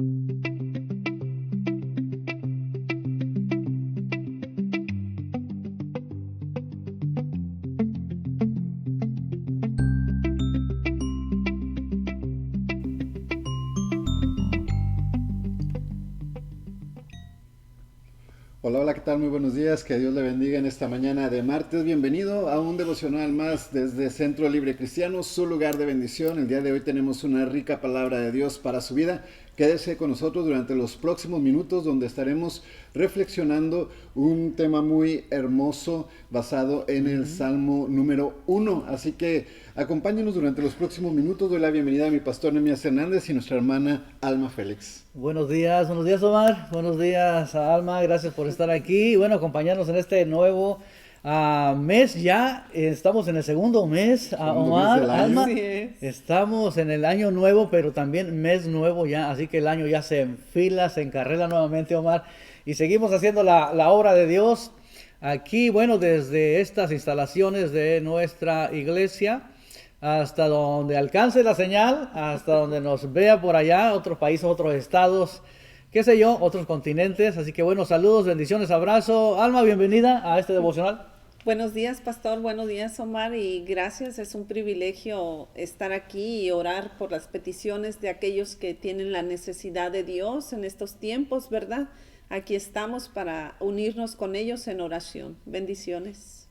Hola, hola, ¿qué tal? Muy buenos días, que Dios le bendiga en esta mañana de martes. Bienvenido a un devocional más desde Centro Libre Cristiano, su lugar de bendición. El día de hoy tenemos una rica palabra de Dios para su vida. Quédese con nosotros durante los próximos minutos donde estaremos reflexionando un tema muy hermoso basado en el Salmo número 1. Así que acompáñenos durante los próximos minutos. Doy la bienvenida a mi pastor Nehemías Hernández y nuestra hermana Alma Félix. Buenos días Omar, buenos días a Alma, gracias por estar aquí y bueno, acompañarnos en este nuevo mes ya, estamos en el segundo mes, Omar, mes Alma, Así es. estamos en el año nuevo, pero también mes nuevo ya, así que el año ya se enfila, se encarrila nuevamente, Omar, y seguimos haciendo la obra de Dios aquí, bueno, desde estas instalaciones de nuestra iglesia, hasta donde alcance la señal, hasta donde nos vea por allá, otros países, otros estados, qué sé yo, otros continentes. Así que bueno, saludos, bendiciones, abrazo. Alma, bienvenida a este devocional. Buenos días, pastor. Buenos días, Omar. Y gracias. Es un privilegio estar aquí y orar por las peticiones de aquellos que tienen la necesidad de Dios en estos tiempos, ¿verdad? Aquí estamos para unirnos con ellos en oración. Bendiciones.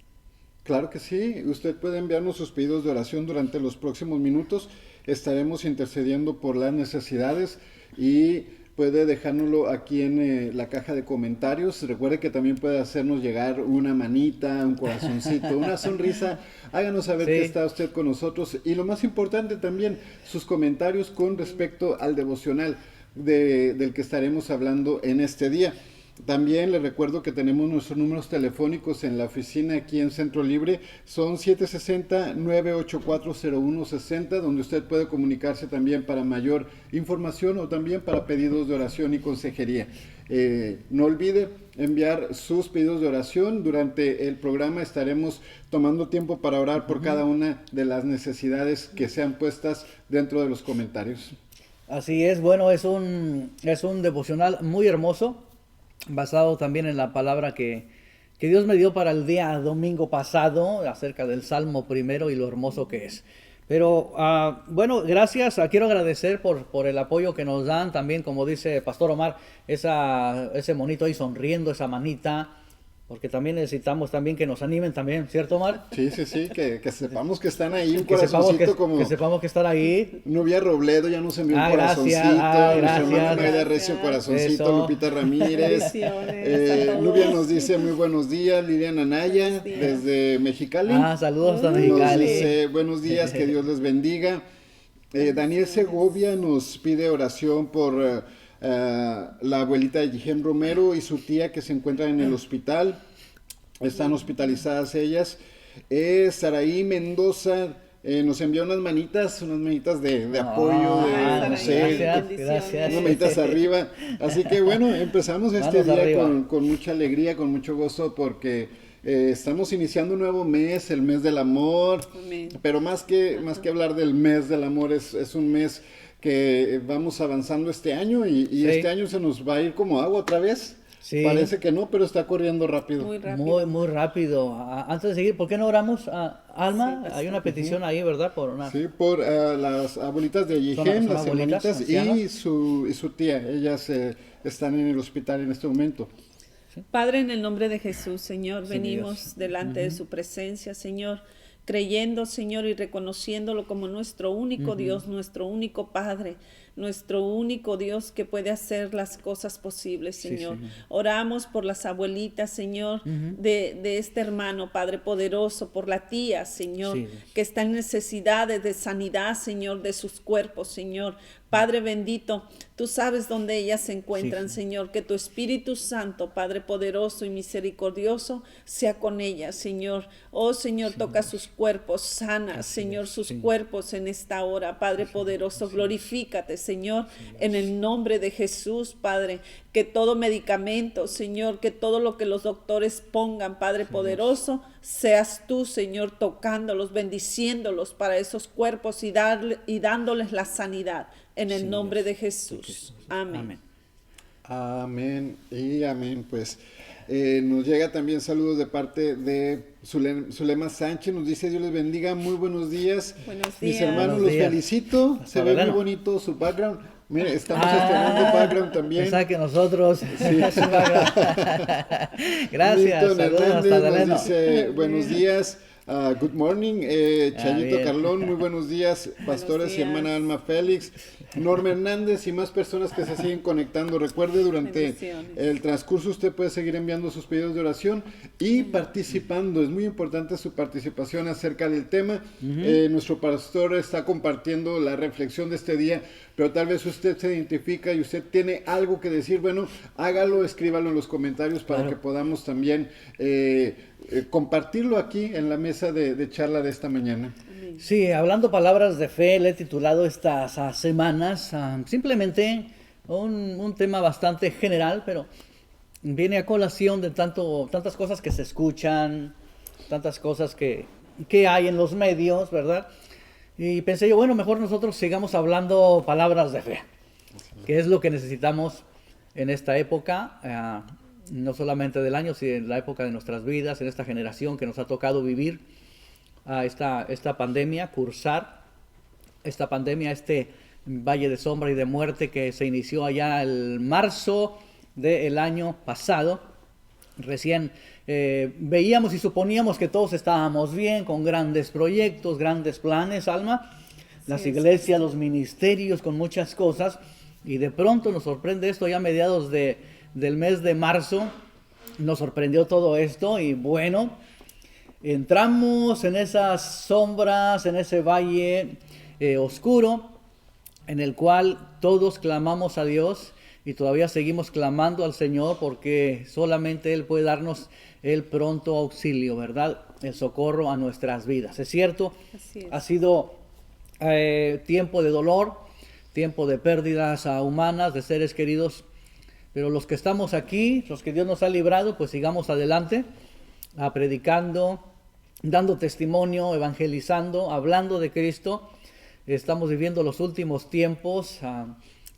Claro que sí, usted puede enviarnos sus pedidos de oración durante los próximos minutos. Estaremos intercediendo por las necesidades y puede dejárnoslo aquí en la caja de comentarios. Recuerde que también puede hacernos llegar una manita, un corazoncito, una sonrisa. Háganos saber que está usted con nosotros. Y lo más importante también, sus comentarios con respecto al devocional del que estaremos hablando en este día. También les recuerdo que tenemos nuestros números telefónicos en la oficina aquí en Centro Libre, son 760-984-0160, donde usted puede comunicarse también para mayor información o también para pedidos de oración y consejería. No olvide enviar sus pedidos de oración. Durante el programa estaremos tomando tiempo para orar por cada una de las necesidades que sean puestas dentro de los comentarios. Así es, bueno, es un devocional muy hermoso, basado también en la palabra que Dios me dio para el día domingo pasado, acerca del Salmo primero y lo hermoso que es. Pero bueno, gracias, quiero agradecer por el apoyo que nos dan, también como dice Pastor Omar, ese monito ahí sonriendo, esa manita, porque también necesitamos también que nos animen también, ¿cierto, Omar? Sí, que sepamos que están ahí, un Que sepamos que están ahí. Nubia Robledo ya nos envió un corazoncito, nuestra hermana Magda Recio, corazoncito, Eso. Lupita Ramírez, Nubia nos dice muy buenos días, Liliana Anaya, desde Mexicali. Saludos a Nos Mexicali. dice buenos días, que Dios les bendiga. Daniel Segovia nos pide oración por la abuelita de Yijen Romero y su tía que se encuentran en el hospital, están hospitalizadas ellas. Saraí Mendoza nos envió unas manitas de apoyo, gracias. unas manitas arriba. Así que bueno, empezamos este Manos día arriba. con mucha alegría, con mucho gozo, porque estamos iniciando un nuevo mes, el mes del amor. Amén. Pero más que hablar del mes del amor, es un mes que vamos avanzando este año y Sí. este año se nos va a ir como agua otra vez. Sí. Parece que no, pero está corriendo rápido. Muy rápido. Muy rápido. Antes de seguir, ¿por qué no oramos, Alma? Sí, Hay una petición ahí, ¿verdad? Por una... Sí, por las abuelitas de Yijen, Son las abuelitas hermanitas ancianas. y su tía. Ellas están en el hospital en este momento. Padre, en el nombre de Jesús, Señor, Sí, venimos Dios. delante de su presencia, Señor, creyendo, Señor, y reconociéndolo como nuestro único Dios, nuestro único Padre, nuestro único Dios que puede hacer las cosas posibles, Señor. Señor. Oramos por las abuelitas, Señor, de este hermano, Padre poderoso, por la tía, Señor, Sí, Dios. que está en necesidades de sanidad, Señor, de sus cuerpos, Señor. Padre bendito, tú sabes dónde ellas se encuentran, Sí. Señor, que tu Espíritu Santo, Padre poderoso y misericordioso, sea con ellas, Señor. Oh, Señor, toca sus cuerpos, sana, Así Señor, es, sus sí. cuerpos en esta hora, Padre poderoso, glorifícate, Señor, en el nombre de Jesús, Padre, que todo medicamento, Señor, que todo lo que los doctores pongan, Padre poderoso, seas tú, Señor, tocándolos, bendiciéndolos para esos cuerpos y dándoles la sanidad, en el nombre de Jesús. Amén. Amén y amén. Pues nos llega también saludos de parte de Zulema Sánchez. Nos dice: Dios les bendiga, muy buenos días. Buenos Mis días. hermanos, Buenos los días. felicito. Se ve muy bonito su background. Mire, estamos estrenando background también. Pensaba que nosotros. Gracias. Milton Saludos hasta Hernández Daleno. nos dice: buenos días. Good morning, Chayito bien. Carlón, muy buenos días, pastores y días. hermana Alma Félix, Norma Hernández y más personas que se siguen conectando. Recuerde, durante Bendiciones. el transcurso usted puede seguir enviando sus pedidos de oración y participando. Es muy importante su participación acerca del tema. Nuestro pastor está compartiendo la reflexión de este día, pero tal vez usted se identifica y usted tiene algo que decir. Bueno, hágalo, escríbalo en los comentarios para Claro. que podamos también compartirlo aquí en la mesa de charla de esta mañana. Sí, hablando palabras de fe, le he titulado estas semanas simplemente un tema bastante general, pero viene a colación de tantas cosas que se escuchan, tantas cosas que hay en los medios, ¿verdad? Y pensé yo, bueno, mejor nosotros sigamos hablando palabras de fe, que es lo que necesitamos en esta época, no solamente del año, sino en la época de nuestras vidas, en esta generación que nos ha tocado vivir esta pandemia, cursar esta pandemia, este valle de sombra y de muerte que se inició allá el marzo del año pasado. Recién veíamos y suponíamos que todos estábamos bien, con grandes proyectos, grandes planes, Alma, las iglesias, los ministerios, con muchas cosas, y de pronto nos sorprende esto ya a mediados del mes de marzo. Nos sorprendió todo esto y bueno, entramos en esas sombras, en ese valle oscuro, en el cual todos clamamos a Dios y todavía seguimos clamando al Señor, porque solamente Él puede darnos el pronto auxilio, ¿verdad? El socorro a nuestras vidas. Es cierto, Así es. ha sido tiempo de dolor, tiempo de pérdidas humanas, de seres queridos, pero los que estamos aquí, los que Dios nos ha librado, pues sigamos adelante, predicando, dando testimonio, evangelizando, hablando de Cristo. Estamos viviendo los últimos tiempos,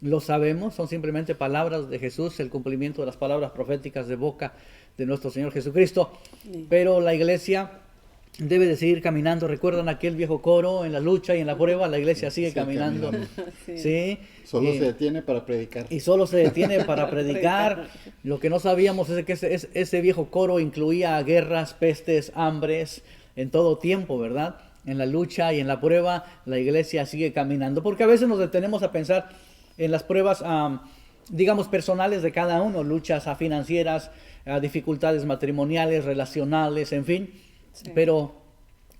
lo sabemos, son simplemente palabras de Jesús, el cumplimiento de las palabras proféticas de boca de nuestro Señor Jesucristo. Pero la iglesia debe de seguir caminando. ¿Recuerdan aquel viejo coro? En la lucha y en la prueba, la iglesia sigue caminando. Sí. Solo se detiene para predicar. Y solo se detiene para predicar. Lo que no sabíamos es que ese viejo coro incluía guerras, pestes, hambres, en todo tiempo, ¿verdad? En la lucha y en la prueba, la iglesia sigue caminando. Porque a veces nos detenemos a pensar en las pruebas, digamos, personales de cada uno, luchas financieras, dificultades matrimoniales, relacionales, en fin. Sí. Pero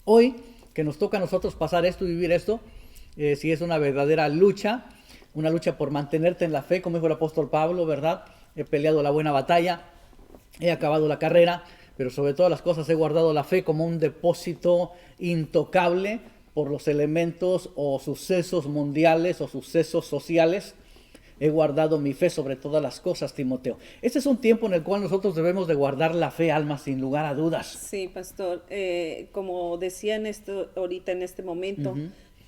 hoy, que nos toca a nosotros pasar esto y vivir esto, si es una verdadera lucha, una lucha por mantenerte en la fe, como dijo el apóstol Pablo, ¿verdad? He peleado la buena batalla, he acabado la carrera, pero sobre todas las cosas he guardado la fe como un depósito intocable por los elementos o sucesos mundiales o sucesos sociales. He guardado mi fe sobre todas las cosas, Timoteo. Este es un tiempo en el cual nosotros debemos de guardar la fe, Alma, sin lugar a dudas. Sí, pastor. Como decía ahorita en este momento,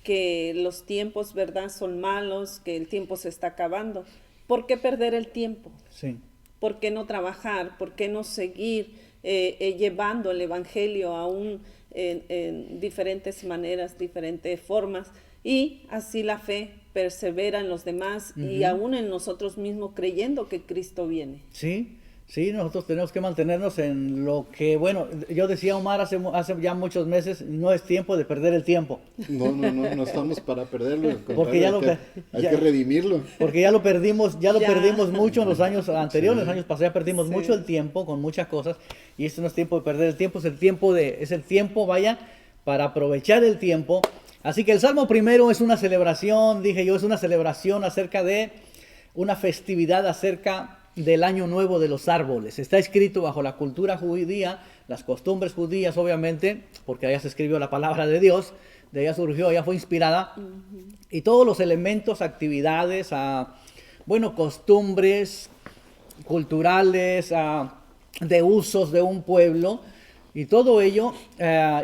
que los tiempos, ¿verdad?, son malos, que el tiempo se está acabando. ¿Por qué perder el tiempo? Sí. ¿Por qué no trabajar? ¿Por qué no seguir llevando el evangelio aún en diferentes maneras, diferentes formas? Y así la fe persevera en los demás y aún en nosotros mismos, creyendo que Cristo viene. Sí, sí, nosotros tenemos que mantenernos en lo que, bueno, yo decía, Omar, hace ya muchos meses, no es tiempo de perder el tiempo. No estamos para perderlo. Porque ya hay que redimirlo. Porque ya lo perdimos mucho en los años anteriores, los años pasados ya perdimos mucho el tiempo con muchas cosas, y esto no es tiempo de perder el tiempo, es el tiempo, vaya, para aprovechar el tiempo. Así que el Salmo primero es una celebración, dije yo, es una celebración acerca de una festividad acerca del año nuevo de los árboles. Está escrito bajo la cultura judía, las costumbres judías obviamente, porque allá se escribió la palabra de Dios, de allá surgió, allá fue inspirada. Y todos los elementos, actividades, costumbres culturales, de usos de un pueblo, y todo ello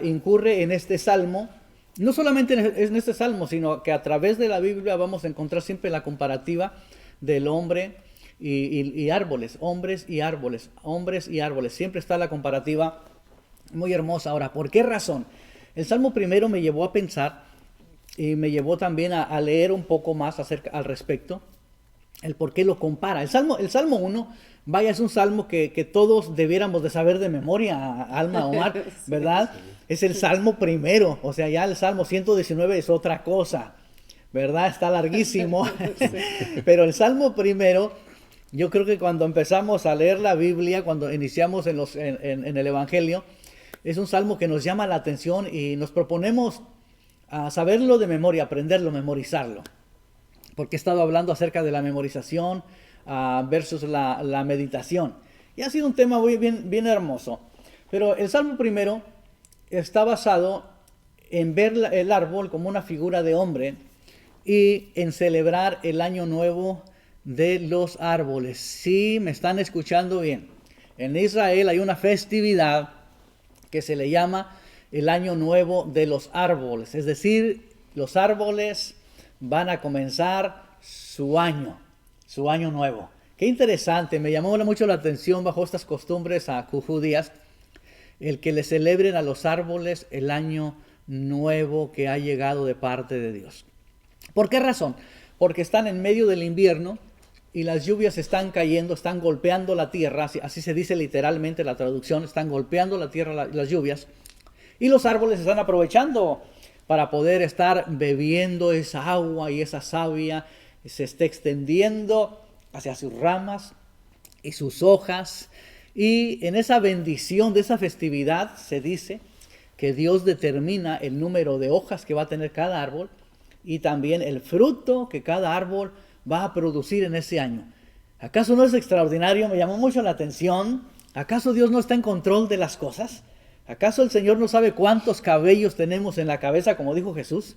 incurre en este salmo. No solamente en este salmo, sino que a través de la Biblia vamos a encontrar siempre la comparativa del hombre y árboles, hombres y árboles, hombres y árboles. Siempre está la comparativa muy hermosa. Ahora, ¿por qué razón? El Salmo primero me llevó a pensar y me llevó también a leer un poco más al respecto, el por qué lo compara. El Salmo 1, vaya, es un salmo que todos debiéramos de saber de memoria, Alma, Omar, ¿verdad? Sí. Es el Salmo primero, o sea, ya el Salmo 119 es otra cosa, ¿verdad? Está larguísimo, sí. Pero el Salmo primero, yo creo que cuando empezamos a leer la Biblia, cuando iniciamos en el Evangelio, es un salmo que nos llama la atención y nos proponemos a saberlo de memoria, aprenderlo, memorizarlo. Porque he estado hablando acerca de la memorización versus la meditación. Y ha sido un tema muy bien hermoso. Pero el Salmo primero está basado en ver el árbol como una figura de hombre y en celebrar el año nuevo de los árboles. Sí, me están escuchando bien. En Israel hay una festividad que se le llama el año nuevo de los árboles. Es decir, los árboles van a comenzar su año nuevo. Qué interesante, me llamó mucho la atención bajo estas costumbres judías, el que le celebren a los árboles el año nuevo que ha llegado de parte de Dios. ¿Por qué razón? Porque están en medio del invierno y las lluvias están cayendo, están golpeando la tierra, así se dice literalmente la traducción, están golpeando la tierra las lluvias, y los árboles están aprovechando para poder estar bebiendo esa agua y esa savia, se está extendiendo hacia sus ramas y sus hojas, y en esa bendición de esa festividad se dice que Dios determina el número de hojas que va a tener cada árbol y también el fruto que cada árbol va a producir en ese año. ¿Acaso no es extraordinario? Me llamó mucho la atención. ¿Acaso Dios no está en control de las cosas? ¿Acaso el Señor no sabe cuántos cabellos tenemos en la cabeza, como dijo Jesús?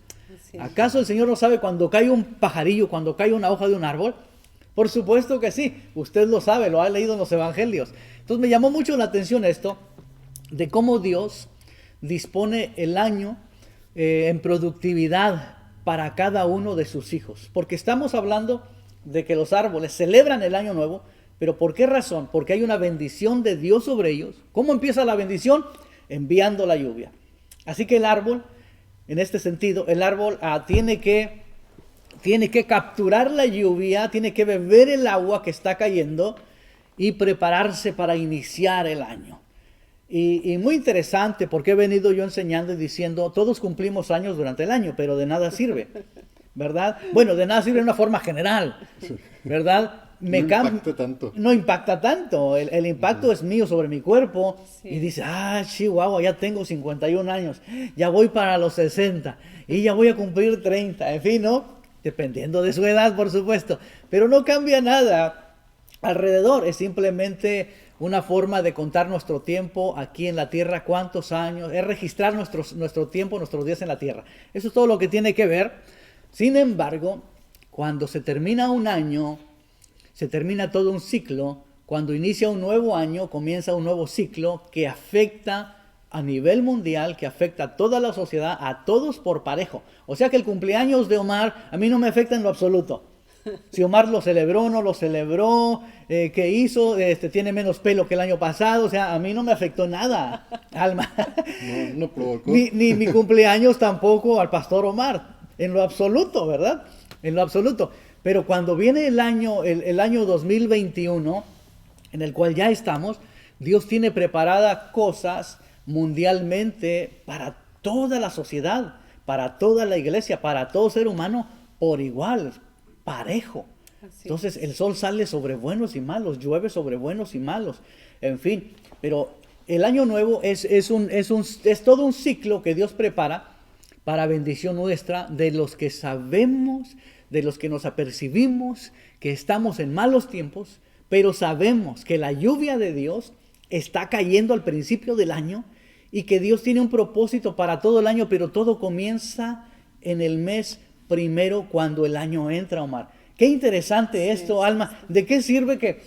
¿Acaso el Señor no sabe cuando cae un pajarillo, cuando cae una hoja de un árbol? Por supuesto que sí, usted lo sabe, lo ha leído en los evangelios. Entonces me llamó mucho la atención esto, de cómo Dios dispone el año en productividad para cada uno de sus hijos. Porque estamos hablando de que los árboles celebran el año nuevo, pero ¿por qué razón? Porque hay una bendición de Dios sobre ellos. ¿Cómo empieza la bendición? Enviando la lluvia. Así que el árbol, en este sentido, el árbol tiene que capturar la lluvia, tiene que beber el agua que está cayendo y prepararse para iniciar el año. Y muy interesante, porque he venido yo enseñando y diciendo, todos cumplimos años durante el año, pero de nada sirve, ¿verdad? Bueno, de nada sirve de una forma general, ¿verdad? No impacta tanto. No impacta tanto, el impacto es mío sobre mi cuerpo, sí. Y dice, chihuahua, ya tengo 51 años, ya voy para los 60, y ya voy a cumplir 30, en fin, ¿no? Dependiendo de su edad, por supuesto, pero no cambia nada alrededor, es simplemente una forma de contar nuestro tiempo aquí en la tierra, cuántos años, es registrar nuestro tiempo, nuestros días en la tierra. Eso es todo lo que tiene que ver. Sin embargo, cuando se termina un año, se termina todo un ciclo. Cuando inicia un nuevo año, comienza un nuevo ciclo que afecta a nivel mundial, que afecta a toda la sociedad, a todos por parejo. O sea que el cumpleaños de Omar a mí no me afecta en lo absoluto. Si Omar lo celebró, no lo celebró, qué hizo, tiene menos pelo que el año pasado, o sea, a mí no me afectó nada, Alma. No provocó. Ni mi cumpleaños tampoco al pastor Omar, en lo absoluto, ¿verdad? En lo absoluto. Pero cuando viene el año 2021, en el cual ya estamos, Dios tiene preparadas cosas mundialmente para toda la sociedad, para toda la iglesia, para todo ser humano por igual, parejo. Entonces el sol sale sobre buenos y malos, llueve sobre buenos y malos, en fin. Pero el año nuevo es todo un ciclo que Dios prepara para bendición nuestra, de los que sabemos, de los que nos apercibimos que estamos en malos tiempos, pero sabemos que la lluvia de Dios está cayendo al principio del año y que Dios tiene un propósito para todo el año, pero todo comienza en el mes primero cuando el año entra, Omar. Qué interesante esto, Alma. ¿De qué sirve que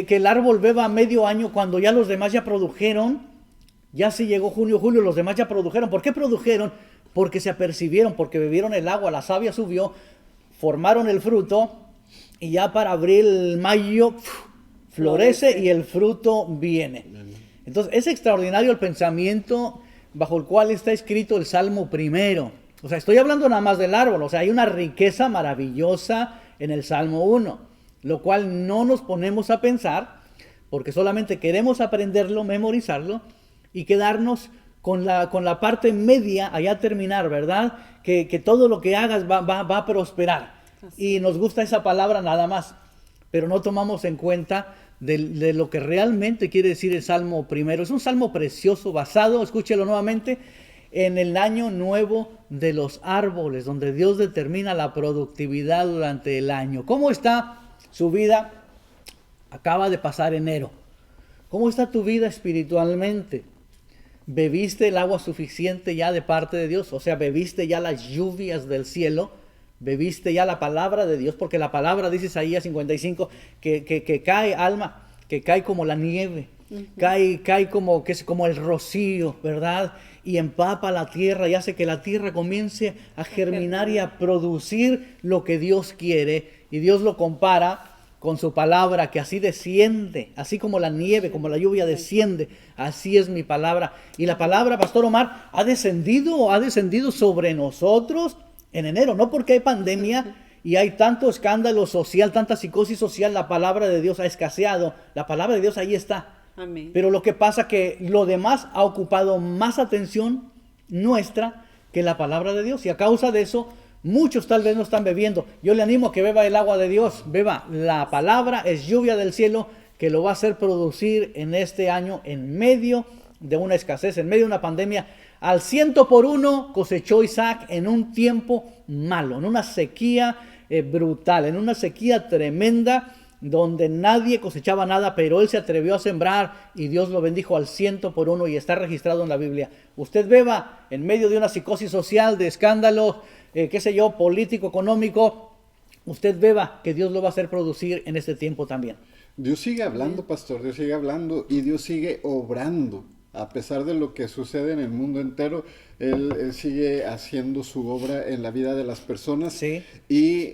el árbol beba medio año cuando ya los demás ya produjeron? Ya si llegó junio, julio, los demás ya produjeron. ¿Por qué produjeron? Porque se apercibieron, porque bebieron el agua, la savia subió, formaron el fruto y ya para abril, mayo, florece y el fruto viene. Entonces es extraordinario el pensamiento bajo el cual está escrito el Salmo primero. O sea, estoy hablando nada más del árbol, o sea, hay una riqueza maravillosa en el Salmo 1, lo cual no nos ponemos a pensar porque solamente queremos aprenderlo, memorizarlo y quedarnos con la parte media, allá terminar, ¿verdad? Que todo lo que hagas va a prosperar. Y nos gusta esa palabra nada más, pero no tomamos en cuenta de lo que realmente quiere decir el Salmo primero. Es un salmo precioso, basado, escúchelo nuevamente, en el año nuevo de los árboles, donde Dios determina la productividad durante el año. ¿Cómo está su vida? Acaba de pasar enero. ¿Cómo está tu vida espiritualmente? ¿Bebiste el agua suficiente ya de parte de Dios? O sea, ¿bebiste ya las lluvias del cielo? ¿Bebiste ya la palabra de Dios? Porque la palabra, dice Isaías 55, que cae, Alma, que cae como la nieve. Cae como el rocío, ¿verdad? Y empapa la tierra y hace que la tierra comience a germinar y a producir lo que Dios quiere. Y Dios lo compara con su palabra, que así desciende, así como la nieve, como la lluvia desciende, así es mi palabra. Y la palabra, Pastor Omar, ha descendido sobre nosotros en enero, no porque hay pandemia y hay tanto escándalo social, tanta psicosis social, la palabra de Dios ha escaseado, la palabra de Dios ahí está. Amén. Pero lo que pasa que lo demás ha ocupado más atención nuestra que la palabra de Dios, y a causa de eso muchos tal vez no están bebiendo. Yo le animo a que beba el agua de Dios, beba la palabra, es lluvia del cielo que lo va a hacer producir en este año en medio de una escasez, en medio de una pandemia. Al 100 por 1 cosechó Isaac en un tiempo malo, en una sequía brutal, en una sequía tremenda, donde nadie cosechaba nada, pero él se atrevió a sembrar y Dios lo bendijo al 100 por 1 y está registrado en la Biblia. Usted beba en medio de una psicosis social, de escándalos, político, económico, usted beba, que Dios lo va a hacer producir en este tiempo también. Dios sigue hablando, pastor, Dios sigue hablando y Dios sigue obrando. A pesar de lo que sucede en el mundo entero, Él sigue haciendo su obra en la vida de las personas. Sí. Y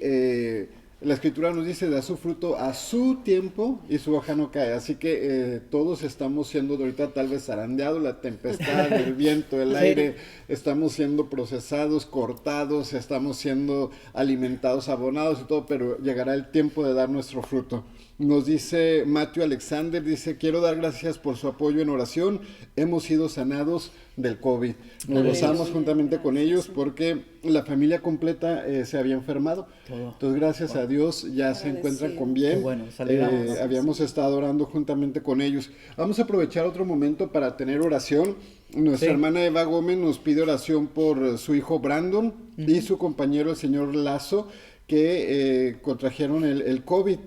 la Escritura nos dice, da su fruto a su tiempo y su hoja no cae. Así que todos estamos siendo ahorita tal vez zarandeados, la tempestad, el viento, el aire, estamos siendo procesados, cortados, estamos siendo alimentados, abonados y todo, pero llegará el tiempo de dar nuestro fruto. Nos dice Matthew Alexander, dice, quiero dar gracias por su apoyo en oración, hemos sido sanados del COVID. Nos gozamos juntamente con ellos porque la familia completa se había enfermado. Entonces, gracias a Dios, ya se encuentran con bien. Bueno, habíamos estado orando juntamente con ellos. Vamos a aprovechar otro momento para tener oración. Nuestra hermana Eva Gómez nos pide oración por su hijo Brandon y su compañero el señor Lazo, que contrajeron el COVID.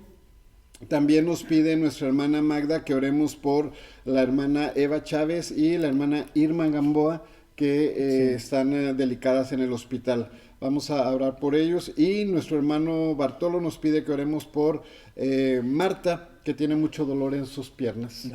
También nos pide nuestra hermana Magda que oremos por la hermana Eva Chávez y la hermana Irma Gamboa, que están delicadas en el hospital. Vamos a orar por ellos. Y nuestro hermano Bartolo nos pide que oremos por Marta, que tiene mucho dolor en sus piernas.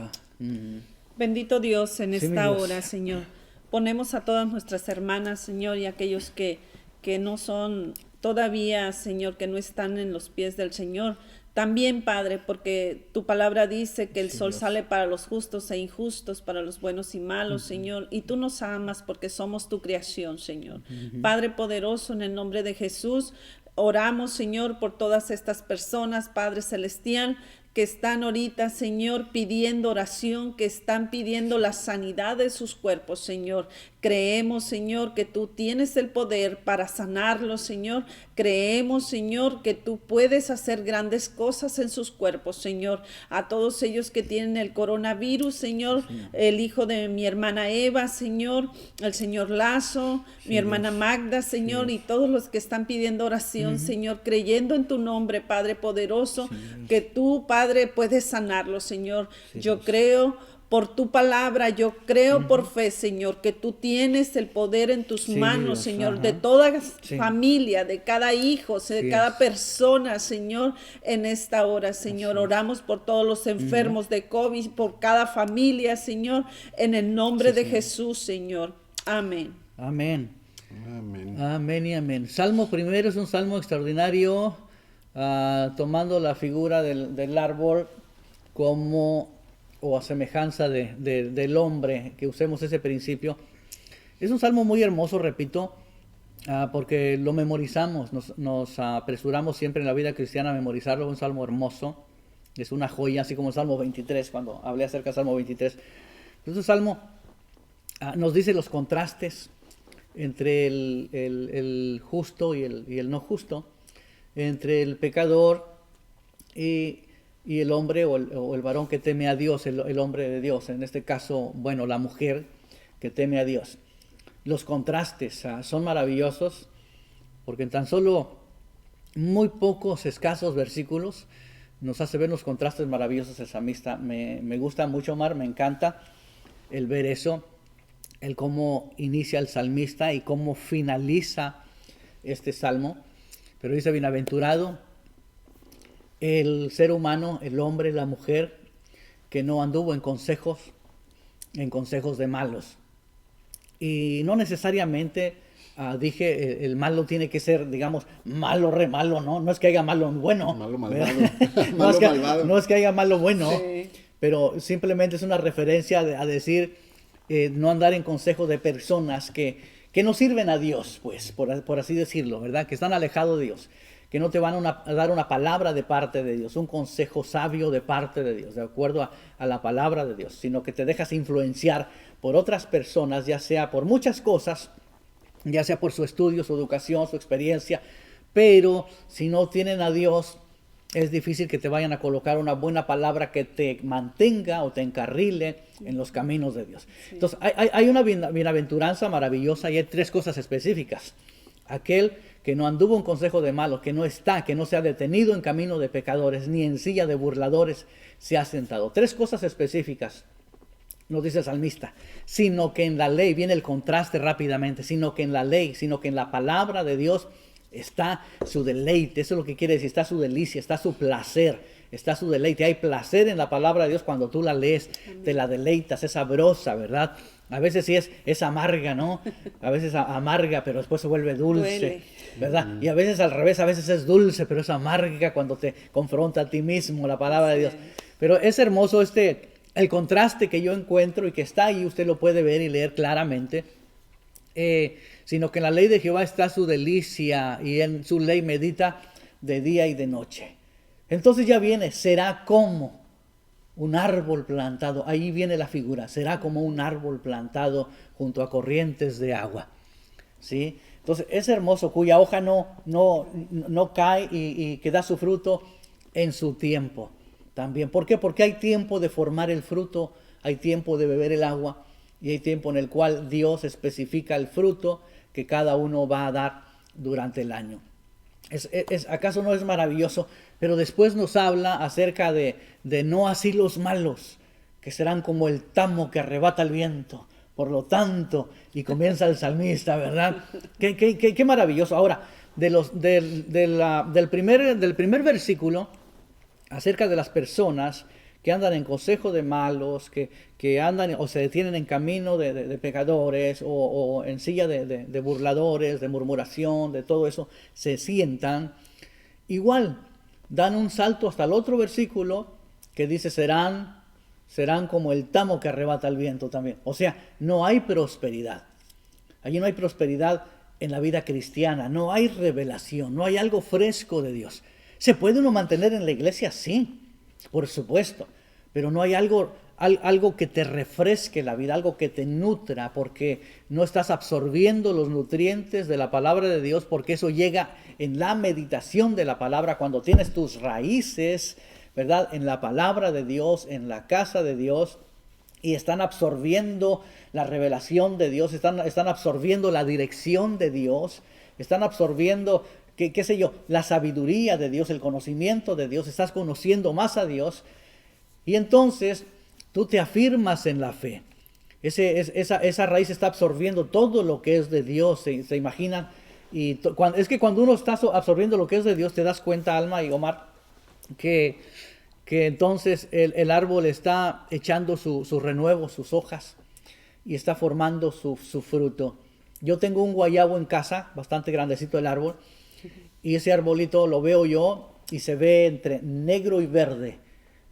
Bendito Dios, en esta hora, Señor. Ponemos a todas nuestras hermanas, Señor, y aquellos que no son todavía, Señor, que no están en los pies del Señor. También, Padre, porque tu palabra dice que el sol sale para los justos e injustos, para los buenos y malos, Señor, y tú nos amas porque somos tu creación, Señor. Padre poderoso, en el nombre de Jesús, oramos, Señor, por todas estas personas, Padre celestial, que están ahorita, Señor, pidiendo oración, que están pidiendo la sanidad de sus cuerpos, Señor, Creemos, Señor, que tú tienes el poder para sanarlos, Señor. Creemos, Señor, que tú puedes hacer grandes cosas en sus cuerpos, Señor. A todos ellos que tienen el coronavirus, Señor, el hijo de mi hermana Eva, Señor, el señor Lazo, mi hermana Magda, Señor, y todos los que están pidiendo oración, Señor, creyendo en tu nombre, Padre poderoso, que tú, Padre, puedes sanarlos, Señor. Yo creo por tu palabra, yo creo por fe, Señor, que tú tienes el poder en tus manos, Señor, de toda familia, de cada hijo, de cada persona, Señor, en esta hora, Señor. Oramos por todos los enfermos de COVID, por cada familia, Señor, en el nombre de Jesús, Señor. Amén. Amén. Amén. Amén y amén. Salmo primero es un salmo extraordinario, tomando la figura del árbol como o a semejanza del hombre, que usemos ese principio. Es un salmo muy hermoso, repito, porque lo memorizamos, nos apresuramos siempre en la vida cristiana a memorizarlo. Es un salmo hermoso, es una joya, así como el Salmo 23, cuando hablé acerca del Salmo 23. Este salmo nos dice los contrastes entre el justo y el no justo, entre el pecador y el hombre o el varón que teme a Dios, el hombre de Dios, en este caso, bueno, la mujer que teme a Dios. Los contrastes son maravillosos, porque en tan solo muy pocos escasos versículos nos hace ver los contrastes maravillosos el salmista. Me gusta mucho, Omar, me encanta el ver eso, el cómo inicia el salmista y cómo finaliza este salmo. Pero dice: bienaventurado el ser humano, el hombre, la mujer, que no anduvo en consejos de malos. Y no necesariamente dije el malo tiene que ser, digamos, malo, re malo, ¿no? No es que haya malo bueno. Malo malvado. Malvado. No es que haya malo bueno, Sí. pero simplemente es una referencia a decir, no andar en consejo de personas que no sirven a Dios, pues, por así decirlo, ¿verdad? Que están alejados de Dios, que no te van a dar una palabra de parte de Dios, un consejo sabio de parte de Dios, de acuerdo a la palabra de Dios, sino que te dejas influenciar por otras personas, ya sea por muchas cosas, ya sea por su estudio, su educación, su experiencia, pero si no tienen a Dios, es difícil que te vayan a colocar una buena palabra que te mantenga o te encarrile en los caminos de Dios. Sí. Entonces, hay una bienaventuranza maravillosa y hay tres cosas específicas. Aquel que no anduvo en consejo de malos, que no se ha detenido en camino de pecadores, ni en silla de burladores se ha sentado. Tres cosas específicas, nos dice el salmista, sino que en la ley, viene el contraste rápidamente, sino que en la ley, sino que en la palabra de Dios está su deleite. Eso es lo que quiere decir, está su delicia, está su placer, está su deleite. Hay placer en la palabra de Dios cuando tú la lees, te la deleitas, es sabrosa, ¿verdad? A veces sí es amarga, ¿no? A veces amarga, pero después se vuelve dulce, ¿verdad? Y a veces al revés, a veces es dulce, pero es amarga cuando te confronta a ti mismo la palabra de Dios. Pero es hermoso el contraste que yo encuentro y que está ahí, usted lo puede ver y leer claramente. Sino que en la ley de Jehová está su delicia y en su ley medita de día y de noche. Entonces ya viene, será como un árbol plantado, ahí viene la figura, será como un árbol plantado junto a corrientes de agua, ¿sí? Entonces es hermoso, cuya hoja no cae y que da su fruto en su tiempo también. ¿Por qué? Porque hay tiempo de formar el fruto, hay tiempo de beber el agua y hay tiempo en el cual Dios especifica el fruto que cada uno va a dar durante el año. ¿Acaso no es maravilloso? Pero después nos habla acerca de no así los malos, que serán como el tamo que arrebata el viento. Por lo tanto, y comienza el salmista, ¿verdad? Qué maravilloso. Ahora, del primer versículo, acerca de las personas que andan en consejo de malos, que andan o se detienen en camino de pecadores o en silla de burladores, de murmuración, de todo eso, se sientan. Igual, dan un salto hasta el otro versículo que dice serán como el tamo que arrebata el viento también. O sea, no hay prosperidad. Allí no hay prosperidad en la vida cristiana, no hay revelación, no hay algo fresco de Dios. ¿Se puede uno mantener en la iglesia? Sí, por supuesto, pero no hay algo algo que te refresque la vida, algo que te nutra, porque no estás absorbiendo los nutrientes de la palabra de Dios, porque eso llega en la meditación de la palabra, cuando tienes tus raíces, ¿verdad?, en la palabra de Dios, en la casa de Dios, y están absorbiendo la revelación de Dios, están absorbiendo la dirección de Dios, están absorbiendo, qué sé yo, la sabiduría de Dios, el conocimiento de Dios, estás conociendo más a Dios, y entonces tú te afirmas en la fe. Esa raíz está absorbiendo todo lo que es de Dios, se imaginan. Y es que cuando uno está absorbiendo lo que es de Dios, te das cuenta, Alma y Omar, que entonces el árbol está echando su renuevo, sus hojas, y está formando su fruto. Yo tengo un guayabo en casa, bastante grandecito el árbol, y ese arbolito lo veo yo y se ve entre negro y verde,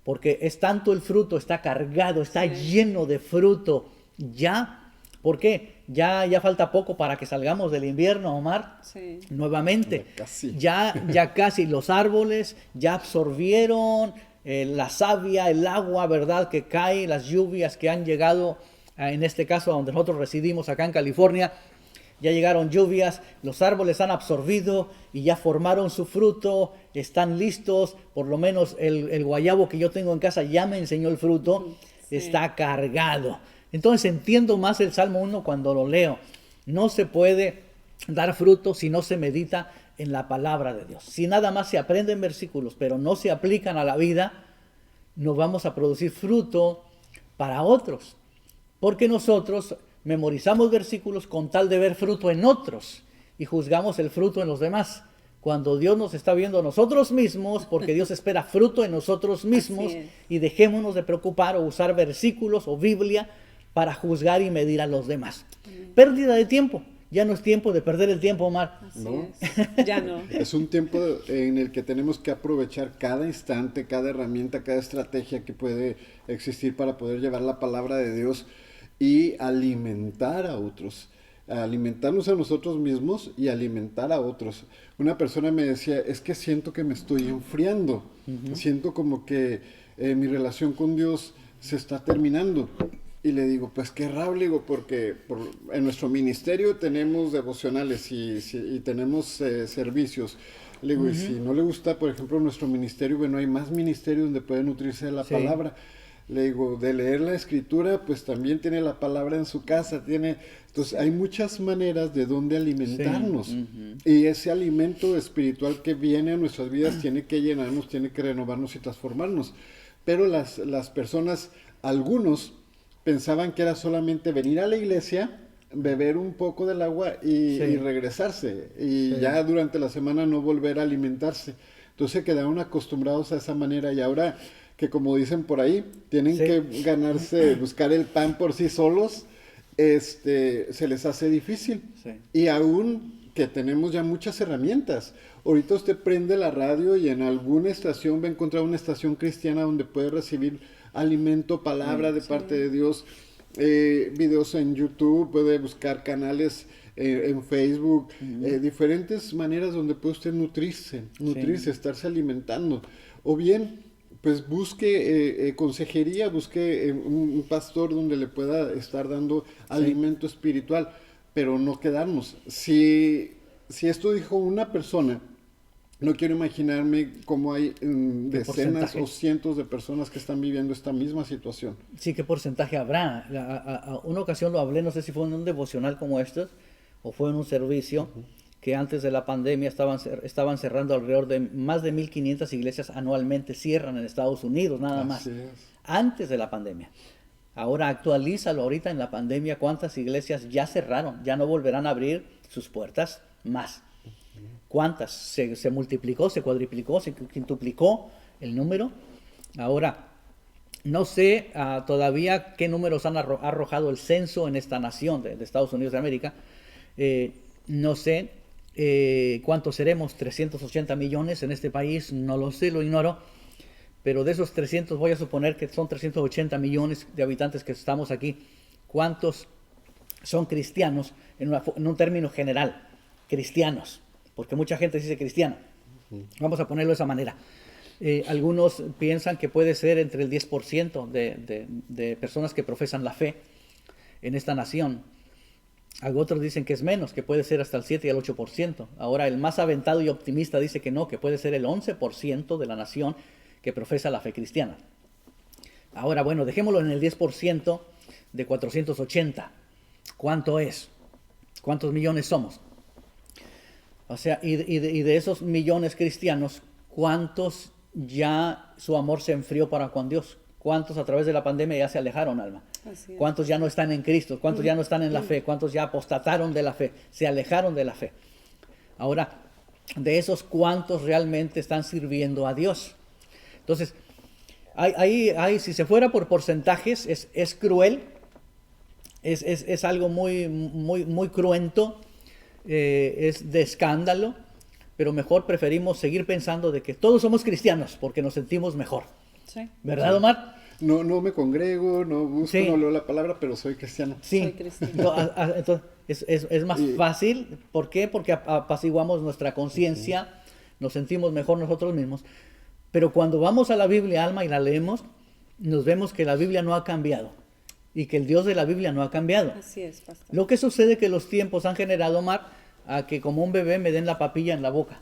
porque es tanto el fruto, está cargado, está lleno de fruto ya. ¿Por qué? Ya falta poco para que salgamos del invierno, Omar. Sí. Nuevamente. Casi. Ya casi los árboles ya absorbieron la savia, el agua, ¿verdad?, que cae, las lluvias que han llegado, en este caso donde nosotros residimos acá en California. Ya llegaron lluvias, los árboles han absorbido y ya formaron su fruto, están listos. Por lo menos el guayabo que yo tengo en casa ya me enseñó el fruto, está cargado. Entonces entiendo más el Salmo 1 cuando lo leo. No se puede dar fruto si no se medita en la palabra de Dios. Si nada más se aprenden versículos, pero no se aplican a la vida, no vamos a producir fruto para otros. Porque nosotros memorizamos versículos con tal de ver fruto en otros y juzgamos el fruto en los demás, cuando Dios nos está viendo a nosotros mismos, porque Dios espera fruto en nosotros mismos. Y dejémonos de preocupar o usar versículos o Biblia para juzgar y medir a los demás. Pérdida de tiempo. Ya no es tiempo de perder el tiempo, Omar. ¿No? Ya no. Es un tiempo en el que tenemos que aprovechar cada instante, cada herramienta, cada estrategia que puede existir para poder llevar la palabra de Dios y alimentar a otros, alimentarnos a nosotros mismos y alimentar a otros. Una persona me decía, es que siento que me estoy enfriando, siento como que mi relación con Dios se está terminando. Y le digo, pues qué raro, le digo, porque en nuestro ministerio tenemos devocionales y tenemos servicios. Le digo, y si no le gusta, por ejemplo, nuestro ministerio, bueno, hay más ministerios donde puede nutrirse de la palabra. Le digo, de leer la escritura, pues también tiene la palabra en su casa, entonces hay muchas maneras de donde alimentarnos. Y ese alimento espiritual que viene a nuestras vidas tiene que llenarnos, tiene que renovarnos y transformarnos. Pero las personas, algunos, pensaban que era solamente venir a la iglesia, beber un poco del agua y regresarse. Y ya durante la semana no volver a alimentarse. Entonces se quedaron acostumbrados a esa manera y ahora que, como dicen por ahí, tienen que ganarse, buscar el pan por sí solos, se les hace difícil. Y aún que tenemos ya muchas herramientas. Ahorita usted prende la radio y en alguna estación va a encontrar una estación cristiana donde puede recibir alimento, palabra de parte de Dios, videos en YouTube, puede buscar canales en Facebook, diferentes maneras donde puede usted nutrirse, estarse alimentando. O bien, pues busque consejería, busque un pastor donde le pueda estar dando alimento espiritual, pero no quedarnos. Si esto dijo una persona, no quiero imaginarme cómo hay decenas o cientos de personas que están viviendo esta misma situación. Sí, ¿qué porcentaje habrá? A una ocasión lo hablé, no sé si fue en un devocional como estos o fue en un servicio, que antes de la pandemia estaban cerrando alrededor de más de 1,500 iglesias anualmente, cierran en Estados Unidos nada más. Así es. Antes de la pandemia. Ahora actualízalo ahorita en la pandemia, cuántas iglesias ya cerraron, ya no volverán a abrir sus puertas más. ¿Cuántas? Se multiplicó, se cuadriplicó, se quintuplicó el número. Ahora, no sé todavía qué números ha arrojado el censo en esta nación de Estados Unidos de América. No sé cuántos seremos, 380 millones en este país, no lo sé, lo ignoro. Pero de esos 300, voy a suponer que son 380 millones de habitantes que estamos aquí. ¿Cuántos son cristianos en un término general? Cristianos. Porque mucha gente dice cristiana. Vamos a ponerlo de esa manera. Algunos piensan que puede ser entre el 10% de personas que profesan la fe en esta nación. Otros dicen que es menos, que puede ser hasta el 7 y el 8%. Ahora, el más aventado y optimista dice que no, que puede ser el 11% de la nación que profesa la fe cristiana. Ahora, bueno, dejémoslo en el 10% de 480. ¿Cuánto es? ¿Cuántos millones somos? O sea, y de esos millones cristianos, ¿cuántos ya su amor se enfrió para con Dios? ¿Cuántos a través de la pandemia ya se alejaron, Alma? ¿Cuántos ya no están en Cristo? ¿Cuántos ya no están en la fe? ¿Cuántos ya apostataron de la fe? Se alejaron de la fe. Ahora, de esos, ¿cuántos realmente están sirviendo a Dios? Entonces, si se fuera por porcentajes, es cruel, es algo muy cruento, es de escándalo, pero mejor preferimos seguir pensando de que todos somos cristianos porque nos sentimos mejor. Sí. ¿Verdad, Omar? No me congrego, no busco, Sí. no leo la palabra, pero soy cristiano. Sí, Soy cristiano. entonces es más fácil. ¿Por qué? Porque apaciguamos nuestra conciencia, nos sentimos mejor nosotros mismos. Pero cuando vamos a la Biblia, Alma, y la leemos, nos vemos que la Biblia no ha cambiado y que el Dios de la Biblia no ha cambiado. Así es, pastor. Lo que sucede es que los tiempos han generado, Omar, a que como un bebé me den la papilla en la boca.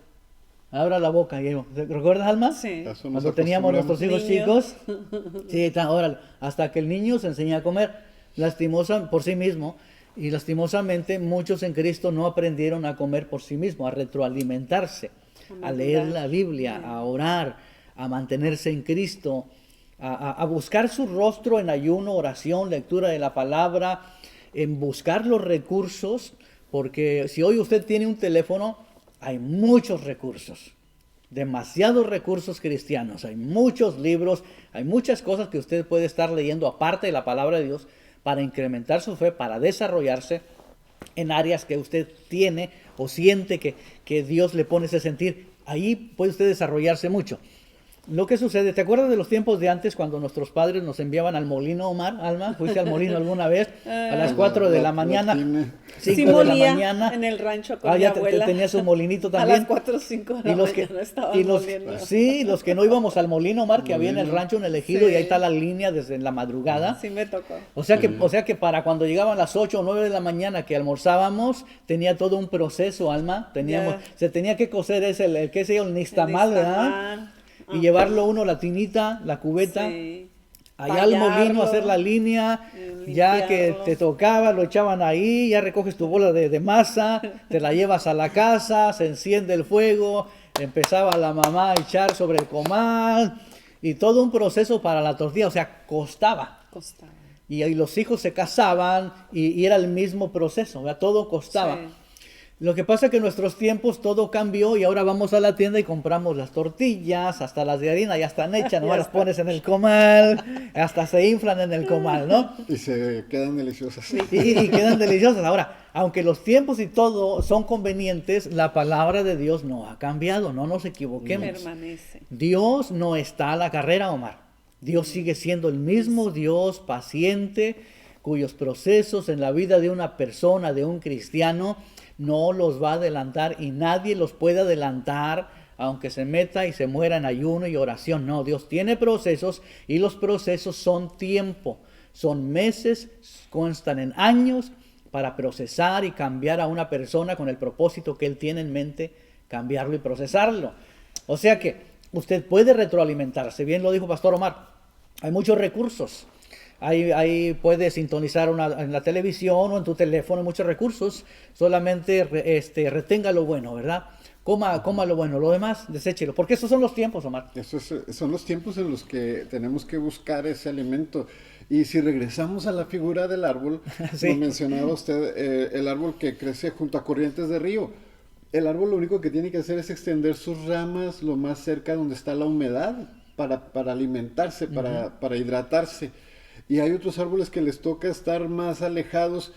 Abra la boca. ¿Recuerdas, Alma? Sí. Eso nos Cuando teníamos nuestros hijos Niños. chicos, sí, ahora, hasta que el niño se enseña a comer, por sí mismo, y lastimosamente muchos en Cristo no aprendieron a comer por sí mismo, a retroalimentarse, a leer la Biblia, a orar, a mantenerse en Cristo, a buscar su rostro en ayuno, oración, lectura de la palabra, en buscar los recursos, porque si hoy usted tiene un teléfono, hay muchos recursos, demasiados recursos cristianos, hay muchos libros, hay muchas cosas que usted puede estar leyendo aparte de la palabra de Dios para incrementar su fe, para desarrollarse en áreas que usted tiene o siente que Dios le pone ese sentir. Ahí puede usted desarrollarse mucho. Lo que sucede, ¿te acuerdas de los tiempos de antes cuando nuestros padres nos enviaban al molino, Omar? Alma, ¿fuiste al molino alguna vez? A las 4 de la mañana, 5 Sí, de la molía mañana. en el rancho con mi ya abuela. tenías un molinito A también. las 4 o 5 de la Y los que, mañana estaba moliendo. sí, los que no íbamos al molino, Omar, que había en el rancho en el ejido, Sí. y ahí está la línea desde la madrugada. Sí me tocó. O sea que para cuando llegaban las 8 o 9 de la mañana que almorzábamos, tenía todo un proceso, Alma. Se tenía que cocer el qué sé yo, el nixtamal, ¿verdad? Nixtamal. Y llevarlo uno, la tinita, la cubeta, Sí. allá al molino, Tallarlo, hacer la línea, ya que limpiarlo. te tocaba, lo echaban ahí, ya recoges tu bola de masa, te la llevas a la casa, se enciende el fuego, empezaba la mamá a echar sobre el comal, y todo un proceso para la tortilla, o sea, costaba. Costaba. Y ahí los hijos se casaban y era el mismo proceso, ¿verdad? Todo costaba. Sí. Lo que pasa es que en nuestros tiempos todo cambió y ahora vamos a la tienda y compramos las tortillas, hasta las de harina ya están hechas, nomás las pones en el comal, hasta se inflan en el comal, ¿no? Y se quedan deliciosas. Y quedan deliciosas. Ahora, aunque los tiempos y todo son convenientes, la palabra de Dios no ha cambiado, no nos equivoquemos. Permanece. Dios no está a la carrera, Omar. Dios sigue siendo el mismo Dios paciente, cuyos procesos en la vida de una persona, de un cristiano, no los va a adelantar y nadie los puede adelantar aunque se meta y se muera en ayuno y oración. No, Dios tiene procesos y los procesos son tiempo, son meses, constan en años para procesar y cambiar a una persona con el propósito que Él tiene en mente, cambiarlo y procesarlo. O sea que usted puede retroalimentarse, bien lo dijo Pastor Omar, hay muchos recursos. Ahí puedes sintonizar en la televisión o en tu teléfono, muchos recursos. Solamente retenga lo bueno, ¿verdad? Coma lo bueno, lo demás, deséchelo. Porque esos son los tiempos, Omar. Son los tiempos en los que tenemos que buscar ese alimento. Y si regresamos a la figura del árbol, Sí. lo mencionaba usted, el árbol que crece junto a corrientes de río. El árbol lo único que tiene que hacer es extender sus ramas lo más cerca donde está la humedad para alimentarse, para hidratarse. Y hay otros árboles que les toca estar más alejados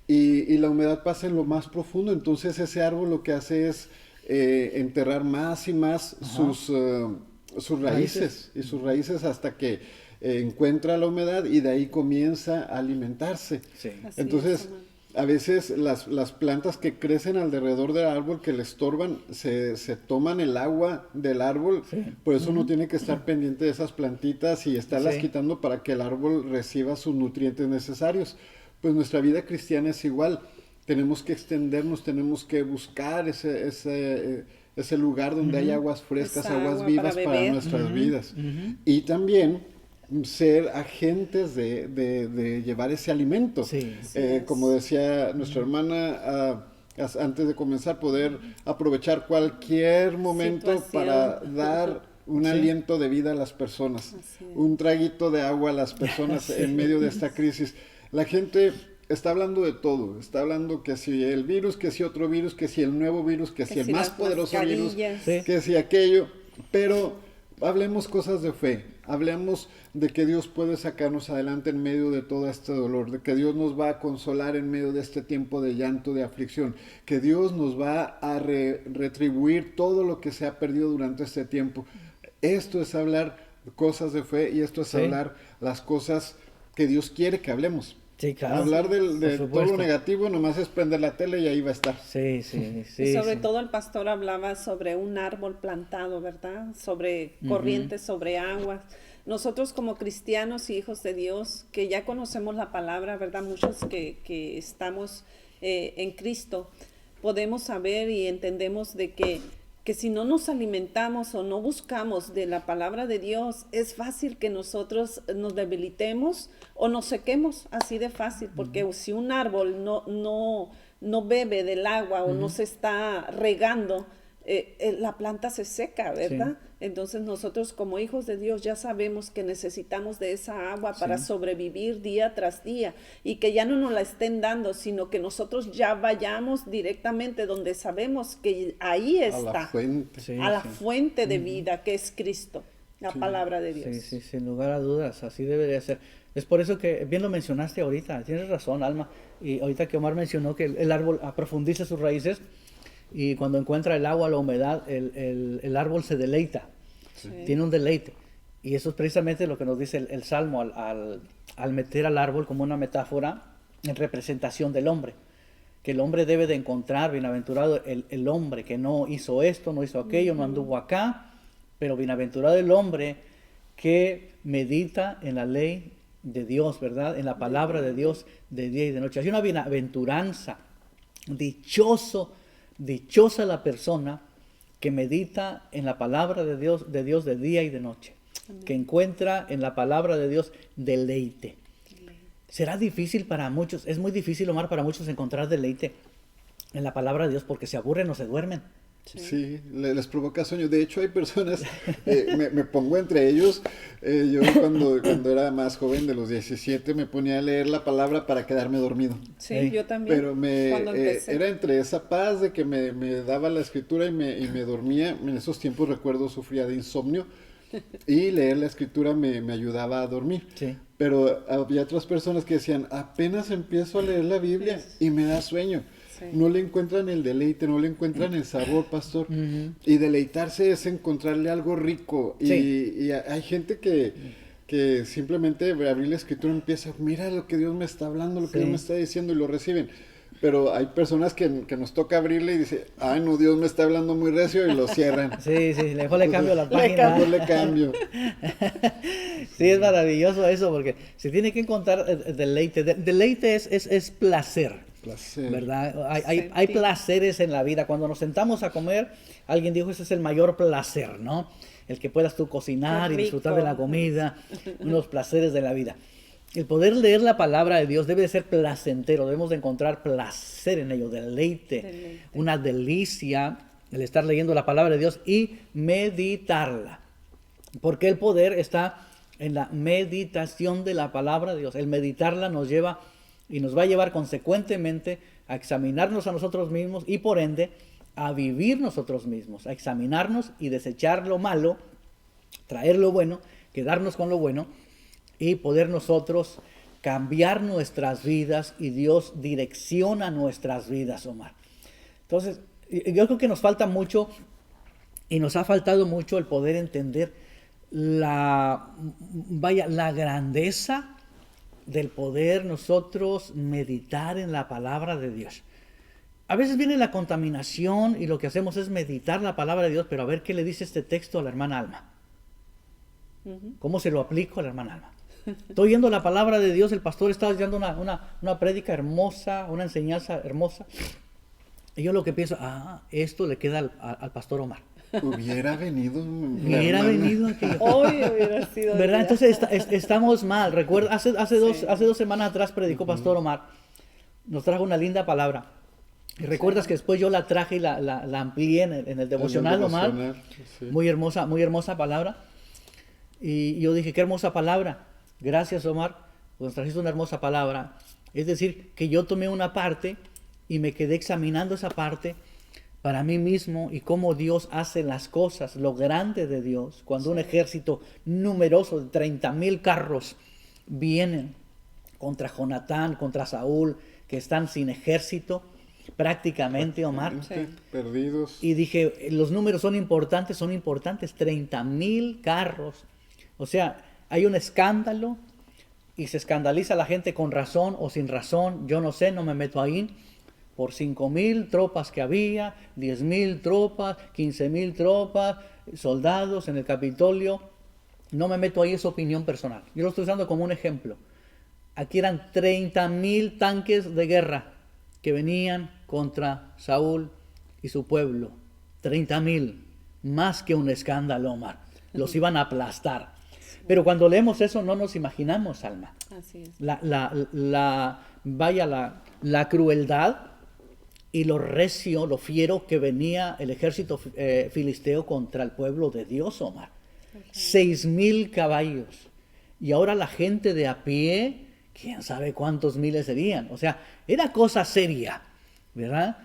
y la humedad pasa en lo más profundo. Entonces ese árbol lo que hace es enterrar más y más sus raíces y sus raíces hasta que encuentra la humedad y de ahí comienza a alimentarse. Sí. Así Entonces, es, hermano. a veces las plantas que crecen alrededor del árbol que le estorban, se toman el agua del árbol, por eso uno tiene que estar pendiente de esas plantitas y estarlas quitando para que el árbol reciba sus nutrientes necesarios. Pues nuestra vida cristiana es igual, tenemos que extendernos, tenemos que buscar ese lugar donde hay aguas frescas, Esa aguas agua vivas para para beber. nuestras vidas. Y también ser agentes de llevar ese alimento. Sí. Como decía nuestra hermana, antes de comenzar, poder aprovechar cualquier momento Situación. para dar un aliento de vida a las personas, Así es. un traguito de agua a las personas en medio de esta crisis. La gente está hablando de todo, está hablando que si el virus, que si otro virus, que si el nuevo virus, que si el más las poderoso virus, mascarillas. Sí. que si aquello, pero hablemos cosas de fe, hablemos de que Dios puede sacarnos adelante en medio de todo este dolor, de que Dios nos va a consolar en medio de este tiempo de llanto, de aflicción, que Dios nos va a retribuir todo lo que se ha perdido durante este tiempo. Esto es hablar cosas de fe y esto es hablar las cosas que Dios quiere que hablemos. Sí, claro. Hablar de Por todo supuesto. lo negativo nomás es prender la tele y ahí va a estar. Sí, sí, sí. Y sobre sí. todo el pastor hablaba sobre un árbol plantado, ¿verdad? Sobre corrientes, sobre aguas. Nosotros como cristianos y hijos de Dios, que ya conocemos la palabra, ¿verdad? Muchos que estamos en Cristo, podemos saber y entendemos de que si no nos alimentamos o no buscamos de la palabra de Dios, es fácil que nosotros nos debilitemos o nos sequemos, así de fácil, porque si un árbol no bebe del agua o no se está regando, la planta se seca, ¿verdad? Sí. Entonces nosotros como hijos de Dios ya sabemos que necesitamos de esa agua para sobrevivir día tras día y que ya no nos la estén dando, sino que nosotros ya vayamos directamente donde sabemos que ahí A está, la fuente. Sí, a la sí. fuente de vida que es Cristo, la palabra de Dios. Sí, sí, sin lugar a dudas, así debería ser. Es por eso que bien lo mencionaste ahorita, tienes razón, Alma, y ahorita que Omar mencionó que el árbol profundiza sus raíces y cuando encuentra el agua, la humedad, el árbol se deleita, tiene un deleite. Y eso es precisamente lo que nos dice el Salmo al meter al árbol como una metáfora en representación del hombre. Que el hombre debe de encontrar, bienaventurado el hombre que no hizo esto, no hizo aquello, no anduvo acá, pero bienaventurado el hombre que medita en la ley de Dios, ¿verdad? En la palabra de Dios de día y de noche. Hay una bienaventuranza, dichosa la persona que medita en la palabra de Dios de día y de noche, que encuentra en la palabra de Dios deleite. Será difícil para muchos, es muy difícil, Omar, para muchos encontrar deleite en la palabra de Dios porque se aburren o se duermen. Sí, les provoca sueño. De hecho, hay personas, me pongo entre ellos. Yo cuando era más joven, de los 17, me ponía a leer la palabra para quedarme dormido. Sí, yo también. Pero cuando empecé. era entre esa paz de que me daba la escritura y me dormía. En esos tiempos recuerdo sufría de insomnio y leer la escritura me ayudaba a dormir. Sí. Pero había otras personas que decían, apenas empiezo a leer la Biblia y me da sueño. Sí. No le encuentran el deleite, no le encuentran el sabor, pastor. Y deleitarse es encontrarle algo rico. Y hay gente que simplemente abrir la escritura empieza, mira lo que Dios me está hablando, lo que Dios me está diciendo y lo reciben. Pero hay personas que nos toca abrirle y dice, ay no, Dios me está hablando muy recio y lo cierran. Sí, mejor le cambio la página. Le cambio. Sí, es maravilloso eso porque se tiene que encontrar deleite. Deleite es placer. Placer. ¿Verdad? Hay placeres en la vida. Cuando nos sentamos a comer, alguien dijo, ese es el mayor placer, ¿no? El que puedas tú cocinar y disfrutar de la comida, unos placeres de la vida. El poder leer la palabra de Dios debe de ser placentero, debemos de encontrar placer en ello, deleite, una delicia el estar leyendo la palabra de Dios y meditarla. Porque el poder está en la meditación de la palabra de Dios. El meditarla nos lleva y nos va a llevar consecuentemente a examinarnos a nosotros mismos y por ende a vivir nosotros mismos, a examinarnos y desechar lo malo, traer lo bueno, quedarnos con lo bueno y poder nosotros cambiar nuestras vidas y Dios direcciona nuestras vidas, Omar. Entonces, yo creo que nos falta mucho y nos ha faltado mucho el poder entender la grandeza del poder nosotros meditar en la palabra de Dios. A veces viene la contaminación y lo que hacemos es meditar la palabra de Dios, pero a ver qué le dice este texto a la hermana Alma. ¿Cómo se lo aplico a la hermana Alma? Estoy oyendo la palabra de Dios, el pastor está dando una prédica hermosa, una enseñanza hermosa. Y yo lo que pienso, esto le queda al pastor Omar. Hubiera venido. Hubiera venido aquello. Hoy hubiera sido. ¿Verdad? Entonces estamos mal. Recuerda, hace 2 semanas atrás predicó pastor Omar. Nos trajo una linda palabra. Y recuerdas que después yo la traje y la amplié en el devocional, Omar. Sí. Muy hermosa palabra. Y yo dije, qué hermosa palabra. Gracias, Omar, pues trajiste una hermosa palabra. Es decir, que yo tomé una parte y me quedé examinando esa parte para mí mismo y cómo Dios hace las cosas, lo grande de Dios. Cuando un ejército numeroso de 30,000 carros vienen contra Jonatán, contra Saúl, que están sin ejército prácticamente, Omar. Perdidos. Y dije, los números son importantes, 30,000 carros. O sea, hay un escándalo y se escandaliza la gente con razón o sin razón. Yo no sé, no me meto ahí. Por 5,000 tropas que había, 10,000 tropas, 15,000 tropas, soldados en el Capitolio. No me meto ahí, es opinión personal. Yo lo estoy usando como un ejemplo. Aquí eran 30,000 tanques de guerra que venían contra Saúl y su pueblo. 30,000, más que un escándalo, Omar. Los iban a aplastar. Pero cuando leemos eso no nos imaginamos, Alma. Así es. La crueldad y lo recio, lo fiero que venía el ejército filisteo contra el pueblo de Dios, Omar. 6,000 caballos. Y ahora la gente de a pie, quién sabe cuántos miles serían. O sea, era cosa seria, ¿verdad?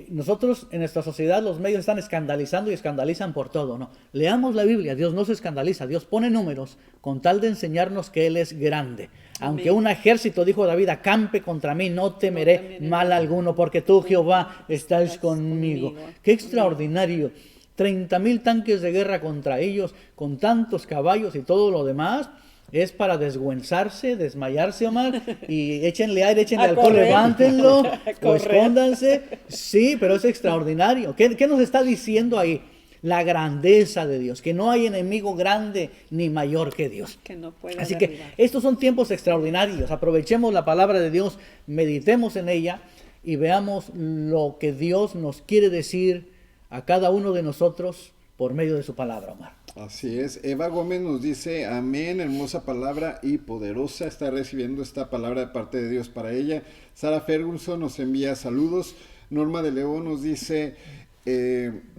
Nosotros en nuestra sociedad los medios están escandalizando y escandalizan por todo, ¿no? Leamos la Biblia, Dios no se escandaliza, Dios pone números con tal de enseñarnos que Él es grande. Aunque un ejército, dijo David, acampe contra mí, no temeré mal alguno, porque tú, Jehová, estás conmigo. Qué extraordinario. 30,000 tanques de guerra contra ellos, con tantos caballos y todo lo demás. Es para deshuesarse, desmayarse, Omar, y échenle aire, échenle alcohol, levántenlo, o escóndanse. Sí, pero es extraordinario. ¿Qué nos está diciendo ahí? La grandeza de Dios, que no hay enemigo grande ni mayor que Dios. Que no puede Así derribar. que estos son tiempos extraordinarios. Aprovechemos la palabra de Dios, meditemos en ella y veamos lo que Dios nos quiere decir a cada uno de nosotros por medio de su palabra, Omar. Así es. Eva Gómez nos dice, amén, hermosa palabra y poderosa. Está recibiendo esta palabra de parte de Dios para ella. Sara Ferguson nos envía saludos. Norma de León nos dice,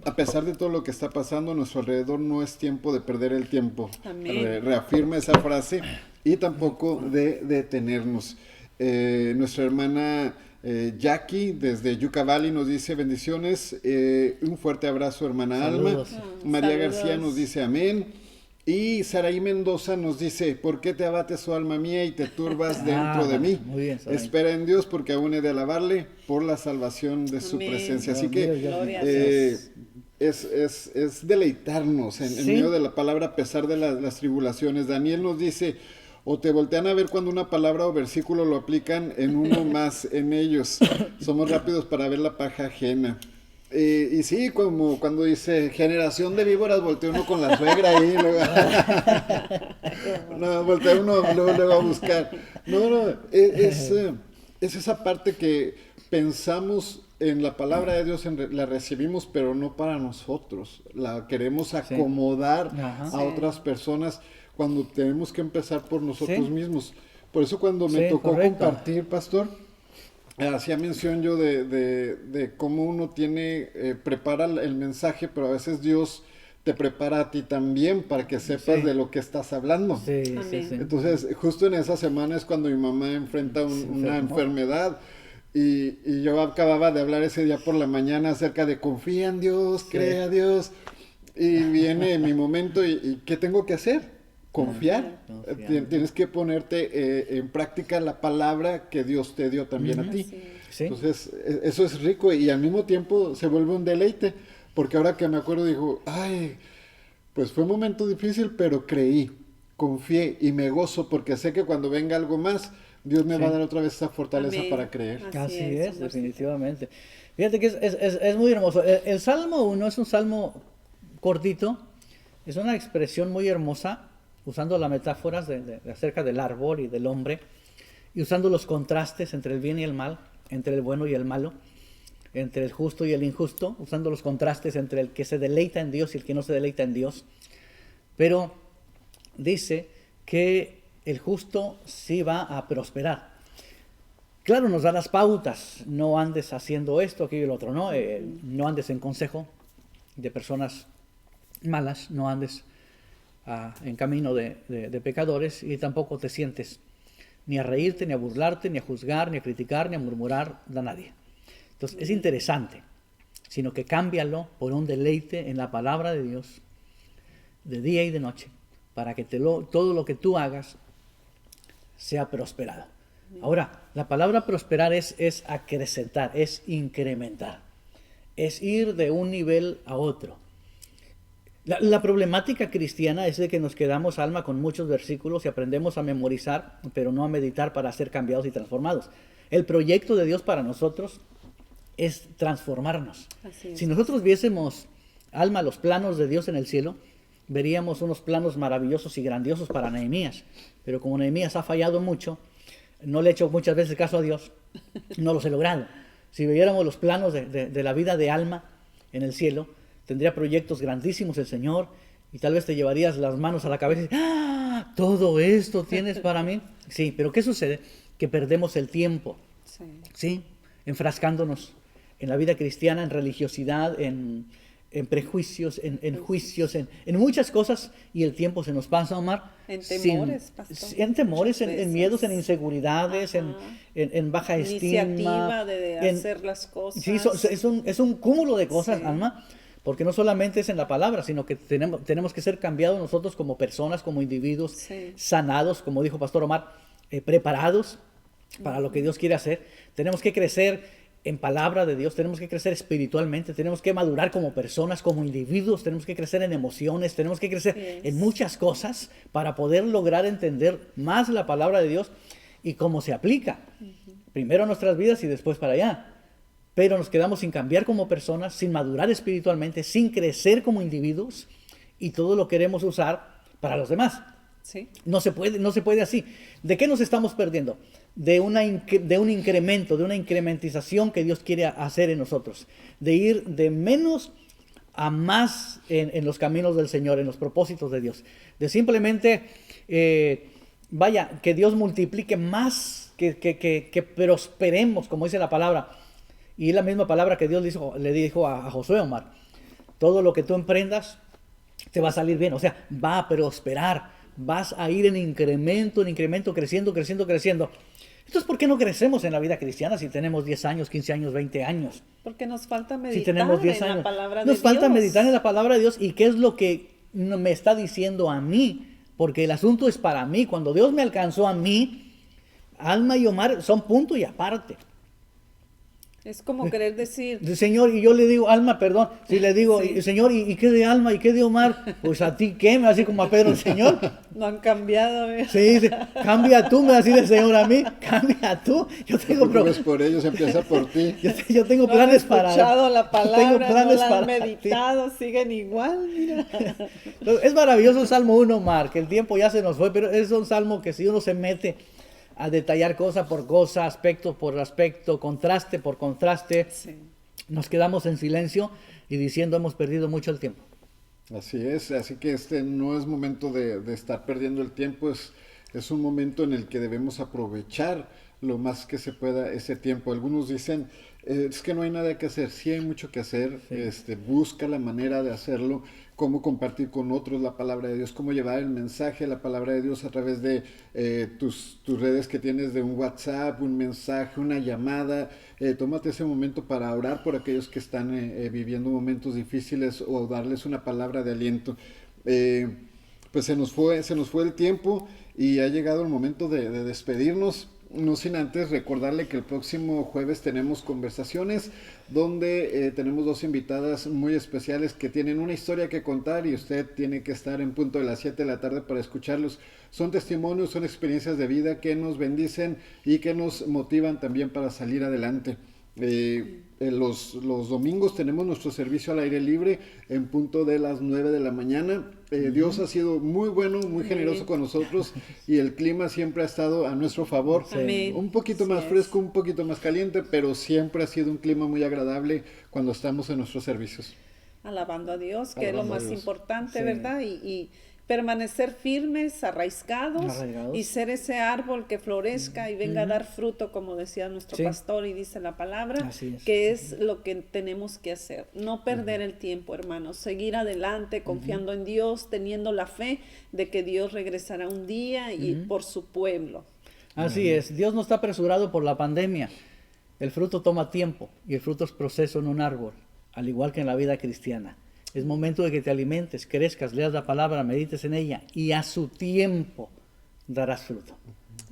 a pesar de todo lo que está pasando a nuestro alrededor, no es tiempo de perder el tiempo. Amén. Reafirma esa frase y tampoco de detenernos. Nuestra hermana Jackie desde Yucca Valley nos dice bendiciones, un fuerte abrazo hermana Saludos. Alma. María Saludos. García nos dice amén. Y Saraí Mendoza nos dice, ¿por qué te abates, oh alma mía, y te turbas dentro de mí? Muy bien, Saraí. Espera en Dios, porque aún he de alabarle por la salvación de su Amén. presencia. Así Dios mío, que Gloria a Dios. es deleitarnos en Sí. medio de la palabra a pesar de las tribulaciones. Daniel nos dice, o te voltean a ver cuando una palabra o versículo lo aplican en uno más en ellos. Somos rápidos para ver la paja ajena. Y sí, como cuando dice generación de víboras, voltea uno con la suegra ahí, luego, no, voltea uno luego a buscar. No, es esa parte que pensamos en la palabra de Dios, la recibimos, pero no para nosotros. La queremos acomodar Ajá. a Sí. otras personas cuando tenemos que empezar por nosotros Sí. mismos. Por eso cuando me Sí, tocó correcto. compartir, pastor, hacía mención yo de cómo uno prepara el mensaje, pero a veces Dios te prepara a ti también para que sepas Sí. de lo que estás hablando. Sí, sí, Amén. sí. Entonces, justo en esa semana es cuando mi mamá enfrenta una enfermedad y yo acababa de hablar ese día por la mañana acerca de confía en Dios, cree a Dios, y viene mi momento y ¿qué tengo que hacer? Confiar. Confiar. Tienes que ponerte en práctica la palabra que Dios te dio también a ti. Así es. Sí. Entonces, eso es rico y al mismo tiempo se vuelve un deleite, porque ahora que me acuerdo digo, ay, pues fue un momento difícil, pero creí. confié y me gozo porque sé que cuando venga algo más, Dios me Sí. va a dar otra vez esa fortaleza Amén. para creer. Así Así es, es, Omarcito. definitivamente. Fíjate que es muy hermoso. El Salmo 1 es un salmo cortito, es una expresión muy hermosa, usando las metáforas de acerca del árbol y del hombre, y usando los contrastes entre el bien y el mal, entre el bueno y el malo, entre el justo y el injusto, usando los contrastes entre el que se deleita en Dios y el que no se deleita en Dios. Pero dice que el justo sí va a prosperar. Claro, nos da las pautas, no andes haciendo esto, aquello y lo otro, ¿no? No andes en consejo de personas malas, no andes en camino de pecadores y tampoco te sientes ni a reírte, ni a burlarte, ni a juzgar, ni a criticar, ni a murmurar de nadie. Entonces es interesante, sino que cámbialo por un deleite en la palabra de Dios de día y de noche, para que todo lo que tú hagas sea prosperado. Ahora, la palabra prosperar es acrecentar, es incrementar, es ir de un nivel a otro. La problemática cristiana es de que nos quedamos, Alma, con muchos versículos y aprendemos a memorizar, pero no a meditar para ser cambiados y transformados. El proyecto de Dios para nosotros es transformarnos. Así es. Si nosotros viésemos, Alma, los planos de Dios en el cielo, veríamos unos planos maravillosos y grandiosos para Nehemías. Pero como Nehemías ha fallado mucho, no le he hecho muchas veces caso a Dios, no los he logrado. Si viéramos los planos de la vida de Alma en el cielo, tendría proyectos grandísimos el Señor y tal vez te llevarías las manos a la cabeza y ¡ah! ¿Todo esto tienes para mí? Sí, pero ¿qué sucede? Que perdemos el tiempo, Sí. ¿sí? Enfrascándonos en la vida cristiana, en religiosidad, en prejuicios, en juicios, en muchas cosas y el tiempo se nos pasa, Omar. En temores, pastor. En temores, Muchas en miedos, en veces. inseguridades, Ajá. en baja estima. Iniciativa de en- hacer las cosas. Sí, es un cúmulo de cosas, Sí. Alma, porque no solamente es en la palabra, sino que tenemos que ser cambiados nosotros como personas, como individuos, Sí. sanados, como dijo Pastor Omar, preparados para lo que Dios quiere hacer. Tenemos que crecer en palabra de Dios, tenemos que crecer espiritualmente, tenemos que madurar como personas, como individuos, tenemos que crecer en emociones, tenemos que crecer Yes. en muchas cosas para poder lograr entender más la palabra de Dios y cómo se aplica. Primero a nuestras vidas y después para allá. Pero nos quedamos sin cambiar como personas, sin madurar espiritualmente, sin crecer como individuos y todo lo queremos usar para los demás. Sí. No se puede así. ¿De qué nos estamos perdiendo? De un incremento, de una incrementización que Dios quiere hacer en nosotros. De ir de menos a más en los caminos del Señor, en los propósitos de Dios. De simplemente, que Dios multiplique más, que prosperemos, como dice la palabra. Y es la misma palabra que Dios le dijo a Josué, Omar. Todo lo que tú emprendas te va a salir bien, o sea, va a prosperar, vas a ir en incremento, creciendo, creciendo, creciendo. Entonces, ¿por qué no crecemos en la vida cristiana si tenemos 10 años, 15 años, 20 años? Porque nos falta Si meditar tenemos 10 en años. la palabra de Nos falta Dios. meditar en la palabra de Dios y qué es lo que me está diciendo a mí, porque el asunto es para mí. Cuando Dios me alcanzó a mí, Alma y Omar son punto y aparte. Es como querer decir, Señor, y yo le digo, Alma, perdón, si le digo, Sí. Señor, ¿y qué de Alma y qué de Omar? Pues a ti, ¿qué? Me así como a Pedro, el Señor. no han cambiado. ¿Verdad? Sí, dice, cambia tú, me va a decir el Señor a mí, cambia tú. Yo tengo, No preocupes por ellos, empieza por ti. yo tengo No han planes para... escuchado la tengo palabra, no planes la han para ti. meditado, siguen igual. Mira. Entonces, es maravilloso el Salmo 1, Omar, que el tiempo ya se nos fue, pero es un salmo que si uno se mete a detallar cosa por cosa, aspecto por aspecto, contraste por contraste, Sí. nos quedamos en silencio y diciendo hemos perdido mucho el tiempo. Así es, así que este no es momento de estar perdiendo el tiempo, es un momento en el que debemos aprovechar lo más que se pueda ese tiempo. Algunos dicen, es que no hay nada que hacer, sí hay mucho que hacer, busca la manera de hacerlo, cómo compartir con otros la palabra de Dios, cómo llevar el mensaje, la palabra de Dios a través de tus redes que tienes de un WhatsApp, un mensaje, una llamada. Tómate ese momento para orar por aquellos que están viviendo momentos difíciles o darles una palabra de aliento. Pues se nos fue el tiempo y ha llegado el momento de despedirnos. no sin antes recordarle que el próximo jueves tenemos conversaciones donde tenemos 2 invitadas muy especiales que tienen una historia que contar y usted tiene que estar en punto de las 7 de la tarde para escucharlos. Son testimonios, son experiencias de vida que nos bendicen y que nos motivan también para salir adelante. Los domingos tenemos nuestro servicio al aire libre en punto de las 9 de la mañana. Dios ha sido muy bueno, muy generoso con nosotros y el clima siempre ha estado a nuestro favor. Amén. Un poquito más fresco, un poquito más caliente, pero siempre ha sido un clima muy agradable cuando estamos en nuestros servicios. Alabando a Dios, que es lo más importante, Sí. ¿verdad? Y permanecer firmes, arraigados y ser ese árbol que florezca y venga a dar fruto, como decía nuestro Sí. pastor y dice la palabra, Así es. que es lo que tenemos que hacer. No perder el tiempo, hermanos, seguir adelante, confiando en Dios, teniendo la fe de que Dios regresará un día y por su pueblo. Así es, Dios no está apresurado por la pandemia. El fruto toma tiempo y el fruto es proceso en un árbol, al igual que en la vida cristiana. Es momento de que te alimentes, crezcas, leas la palabra, medites en ella y a su tiempo darás fruto.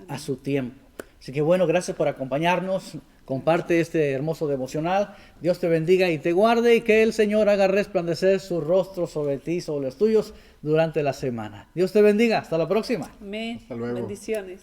A su tiempo. Así que bueno, gracias por acompañarnos. Comparte este hermoso devocional. Dios te bendiga y te guarde y que el Señor haga resplandecer su rostro sobre ti, sobre los tuyos durante la semana. Dios te bendiga. Hasta la próxima. Amén. Hasta luego. Bendiciones.